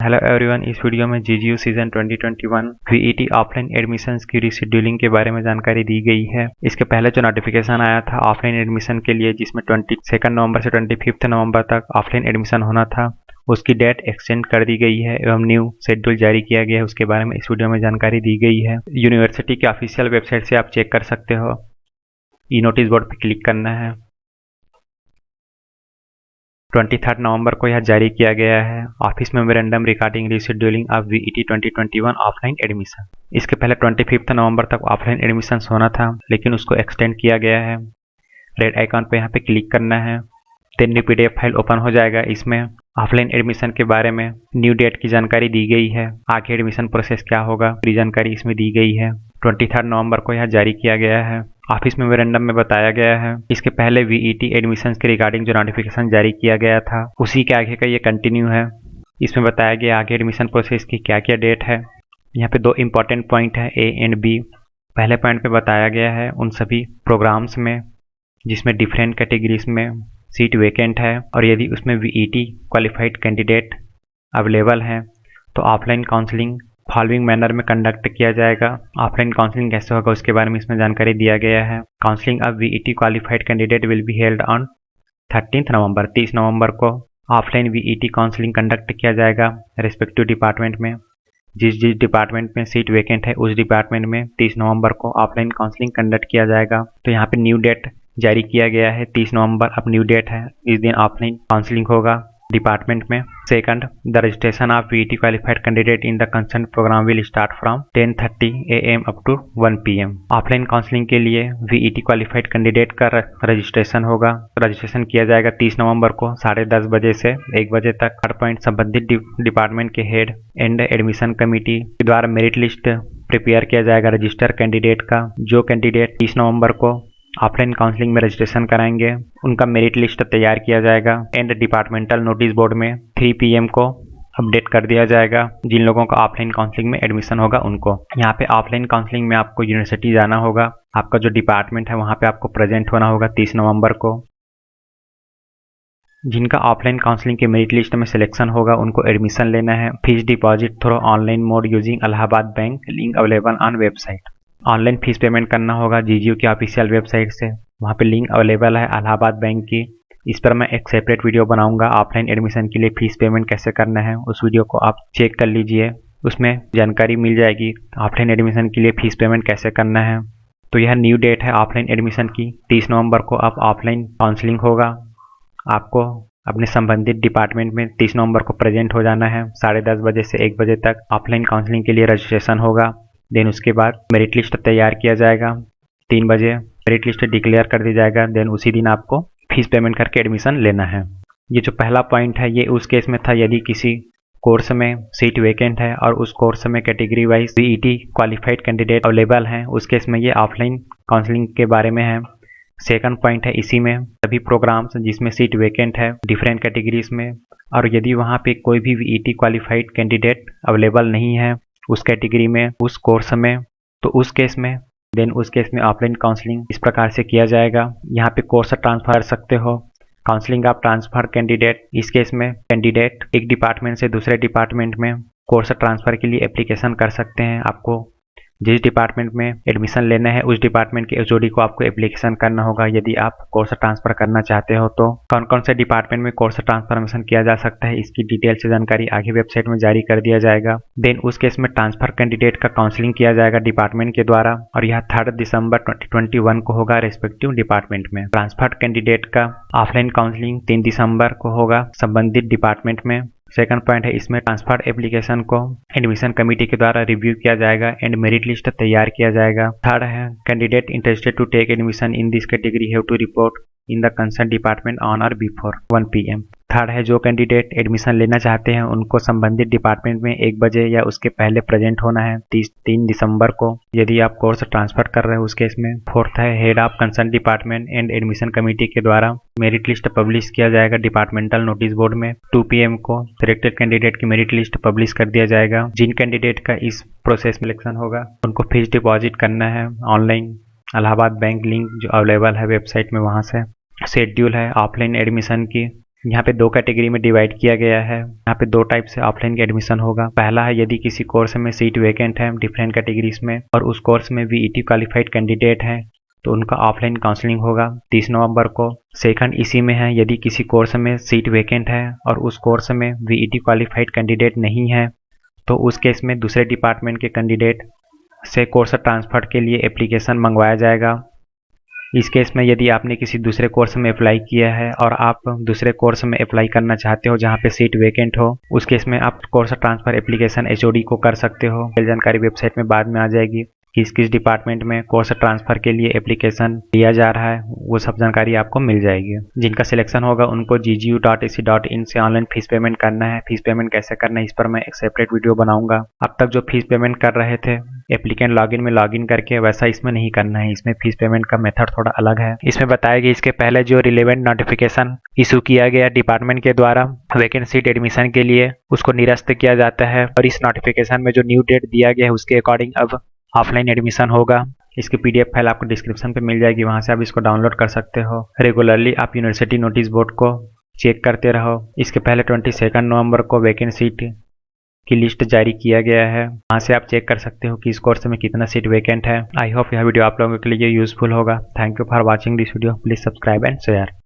Hello everyone, इस video में GGU season 2021 वीईटी offline admissions की रीशेड्यूलिंग के बारे में जानकारी दी गई है। इसके पहले जो नोटिफिकेशन आया था ऑफलाइन एडमिशन के लिए, जिसमें 22 नवंबर से 25 नवंबर तक ऑफलाइन एडमिशन होना था, उसकी डेट एक्सटेंड कर दी गई है एवं न्यू शेड्यूल जारी किया गया है। उसके बारे में इस वीडियो में जानकारी दी गई है। यूनिवर्सिटी के ऑफिशियल वेबसाइट से आप चेक कर सकते हो। ई नोटिस बोर्ड पर क्लिक करना है। 23 नवंबर को यह जारी किया गया है, office memorandum regarding rescheduling of VET 2021 offline admission. इसके पहले 25 नवंबर तक ऑफलाइन एडमिशन होना था, लेकिन उसको एक्सटेंड किया गया है। रेड आइकॉन पे यहाँ पे क्लिक करना है। Then new PDF file open हो जाएगा। इसमें ऑफलाइन एडमिशन के बारे में न्यू डेट की जानकारी दी गई है। आगे एडमिशन प्रोसेस क्या होगा, पूरी जानकारी इसमें दी गई है। 23 नवंबर को यह जारी किया गया है, ऑफिस मेमोरेंडम में बताया गया है। इसके पहले वीईटी एडमिशन्स के रिगार्डिंग जो नोटिफिकेशन जारी किया गया था, उसी के आगे का ये कंटिन्यू है। इसमें बताया गया आगे एडमिशन प्रोसेस की क्या क्या डेट है। यहाँ पे दो इम्पॉर्टेंट पॉइंट है, ए एंड बी। पहले पॉइंट पे बताया गया है उन सभी प्रोग्राम्स में जिसमें डिफरेंट कैटेगरीज में सीट वेकेंट है और यदि उसमें वीईटी क्वालिफाइड कैंडिडेट अवेलेबल हैं तो ऑफलाइन काउंसलिंग फॉलोइंग मैनर में कंडक्ट किया जाएगा। ऑफलाइन काउंसलिंग कैसे होगा उसके बारे में इसमें जानकारी दिया गया है। Counselling of VET qualified candidate will be held on 13 November, 30 नवंबर को ऑफलाइन वीईटी काउंसलिंग कंडक्ट किया जाएगा रेस्पेक्टिव डिपार्टमेंट में। जिस डिपार्टमेंट में सीट वेकेंट है उस डिपार्टमेंट में 30 नवंबर को ऑफलाइन काउंसलिंग कंडक्ट किया जाएगा। तो यहाँ पे न्यू डेट जारी किया गया है, 30 नवंबर अब न्यू डेट है। इस दिन ऑफलाइन काउंसलिंग होगा डिपार्टमेंट में। Second, the registration of VET qualified candidate in the concern programme will start from 10:30 AM up to 1 PM। Offline counselling के लिए वीईटी क्वालिफाइड कैंडिडेट का रजिस्ट्रेशन होगा। रजिस्ट्रेशन किया जाएगा 30 नवंबर को 10:30 बजे से 1 बजे तक। थर्ड पॉइंट, संबंधित डिपार्टमेंट के हेड एंड एडमिशन कमेटी के द्वारा मेरिट लिस्ट प्रिपेयर किया जाएगा रजिस्टर कैंडिडेट का। जो कैंडिडेट 30 नवंबर को ऑफलाइन काउंसलिंग में रजिस्ट्रेशन कराएंगे उनका मेरिट लिस्ट तैयार किया जाएगा एंड डिपार्टमेंटल नोटिस बोर्ड में 3 PM को अपडेट कर दिया जाएगा। जिन लोगों का ऑफलाइन काउंसलिंग में एडमिशन होगा उनको। यहाँ पे ऑफलाइन काउंसलिंग में आपको यूनिवर्सिटी जाना होगा, आपका जो डिपार्टमेंट है वहाँ पे आपको प्रेजेंट होना होगा 30 नवंबर को। जिनका ऑफलाइन काउंसलिंग के मेरिट लिस्ट में सिलेक्शन होगा उनको एडमिशन लेना है। Fees deposit through online mode using Allahabad bank, link available on website. Online fees payment करना होगा जीजीयू की ऑफिशियल वेबसाइट से, वहाँ पे लिंक अवेलेबल है इलाहाबाद बैंक की। इस पर मैं एक सेपरेट वीडियो बनाऊंगा ऑफलाइन एडमिशन के लिए फीस पेमेंट कैसे करना है, उस वीडियो को आप चेक कर लीजिए, उसमें जानकारी मिल जाएगी ऑफलाइन एडमिशन के लिए फीस पेमेंट कैसे करना है। तो यह न्यू डेट है ऑफलाइन एडमिशन की, 30 नवंबर को अब ऑफलाइन काउंसलिंग होगा। आपको अपने संबंधित डिपार्टमेंट में 30 नवंबर को प्रेजेंट हो जाना है। 10:30 बजे से 1 बजे तक ऑफलाइन काउंसलिंग के लिए रजिस्ट्रेशन होगा। देन उसके बाद मेरिट लिस्ट तैयार किया जाएगा। 3 बजे मेरिट लिस्ट डिक्लेयर कर दी जाएगा। देन उसी दिन आपको फीस पेमेंट करके एडमिशन लेना है। ये जो पहला पॉइंट है ये उस केस में था यदि किसी कोर्स में सीट वेकेंट है और उस कोर्स में category wise VET qualified candidate available हैं, उस केस में ये ऑफलाइन काउंसलिंग के बारे में है। सेकंड पॉइंट है इसी में सभी प्रोग्राम्स जिसमें सीट वेकेंट है डिफरेंट कैटेगरीज में, और यदि वहाँ पे कोई भी वीईटी क्वालिफाइड कैंडिडेट अवेलेबल नहीं है उस कैटेगरी में उस कोर्स में, तो उस केस में ऑफलाइन काउंसलिंग इस प्रकार से किया जाएगा। यहाँ पे कोर्स ट्रांसफर कर सकते हो, काउंसलिंग ऑफ ट्रांसफर कैंडिडेट। इस केस में कैंडिडेट एक डिपार्टमेंट से दूसरे डिपार्टमेंट में कोर्स ट्रांसफर के लिए एप्लीकेशन कर सकते हैं। आपको जिस डिपार्टमेंट में एडमिशन लेना है उस डिपार्टमेंट के एचओडी को आपको एप्लीकेशन करना होगा यदि आप कोर्स ट्रांसफर करना चाहते हो। तो कौन कौन से डिपार्टमेंट में कोर्स ट्रांसफॉर्मेशन किया जा सकता है इसकी डिटेल से जानकारी आगे वेबसाइट में जारी कर दिया जाएगा। देन उस केस में ट्रांसफर कैंडिडेट का काउंसलिंग किया जाएगा डिपार्टमेंट के द्वारा, और यह 3 दिसंबर 2021 को होगा रेस्पेक्टिव डिपार्टमेंट में। ट्रांसफर कैंडिडेट का ऑफलाइन काउंसलिंग 3 दिसंबर को होगा संबंधित डिपार्टमेंट में। सेकंड पॉइंट है इसमें ट्रांसफर एप्लीकेशन को एडमिशन कमेटी के द्वारा रिव्यू किया जाएगा एंड मेरिट लिस्ट तैयार किया जाएगा। थर्ड है candidate interested to take admission in this category have to report in the concern department on or before 1 PM। Third है जो कैंडिडेट एडमिशन लेना चाहते हैं उनको संबंधित डिपार्टमेंट में 1 बजे या उसके पहले प्रेजेंट होना है 3 दिसंबर को यदि आप कोर्स ट्रांसफर कर रहे हो उस केस में। फोर्थ है head of concern department and admission committee के द्वारा मेरिट लिस्ट पब्लिश किया जाएगा डिपार्टमेंटल नोटिस बोर्ड में। 2 PM को सिलेक्टेड कैंडिडेट की मेरिट लिस्ट पब्लिश कर दिया जाएगा। जिन कैंडिडेट का इस प्रोसेस में सिलेक्शन होगा उनको फीस डिपॉजिट करना है ऑनलाइन इलाहाबाद बैंक, लिंक जो अवेलेबल है वेबसाइट में वहाँ से। शेड्यूल है ऑफलाइन एडमिशन की यहाँ पे दो कैटेगरी में डिवाइड किया गया है। यहाँ पे दो टाइप से ऑफलाइन का एडमिशन होगा। पहला है यदि किसी कोर्स में सीट वैकेंट है डिफरेंट कैटेगरीज में और उस कोर्स में वीईटी क्वालिफाइड कैंडिडेट है तो उनका ऑफलाइन काउंसलिंग होगा 30 नवंबर को। सेकंड इसी में है यदि किसी कोर्स में सीट वैकेंट है और उस कोर्स में वीईटी क्वालिफाइड कैंडिडेट नहीं है तो उस केस में दूसरे डिपार्टमेंट के कैंडिडेट से कोर्स ट्रांसफर के लिए एप्लीकेशन मंगवाया जाएगा। इस केस में यदि आपने किसी दूसरे कोर्स में अप्लाई किया है और आप दूसरे कोर्स में अप्लाई करना चाहते हो जहां पे सीट वैकेंट हो, उस केस में आप कोर्स ट्रांसफर एप्लीकेशन एचओडी को कर सकते हो। जानकारी वेबसाइट में बाद में आ जाएगी किस किस डिपार्टमेंट में कोर्स ट्रांसफर के लिए एप्लीकेशन दिया जा रहा है, वो सब जानकारी आपको मिल जाएगी। जिनका सिलेक्शन होगा उनको ggu.ac.in से ऑनलाइन फीस पेमेंट करना है। फीस पेमेंट कैसे करना है इस पर मैं एक सेपरेट वीडियो बनाऊंगा। अब तक जो फीस पेमेंट कर रहे थे एप्लीकेंट लॉगिन में लॉगिन करके, वैसा इसमें नहीं करना है। इसमें फीस पेमेंट का मेथड थोड़ा अलग है। इसमें बताया गया इसके पहले जो रिलेवेंट नोटिफिकेशन इशू किया गया डिपार्टमेंट के द्वारा वैकेंट सीट एडमिशन के लिए, उसको निरस्त किया जाता है और इस नोटिफिकेशन में जो न्यू डेट दिया गया है उसके अकॉर्डिंग अब ऑफलाइन एडमिशन होगा। इसकी पीडीएफ फाइल आपको डिस्क्रिप्शन पे मिल जाएगी, वहां से आप इसको डाउनलोड कर सकते हो। रेगुलरली आप यूनिवर्सिटी नोटिस बोर्ड को चेक करते रहो। इसके पहले 22 नवंबर को वैकेंट सीट की लिस्ट जारी किया गया है, वहां से आप चेक कर सकते हो कि इस कोर्स में कितना सीट वैकेंट है। आई होप यह वीडियो आप लोगों के लिए यूजफुल होगा। Thank you for watching this video. Please subscribe and share.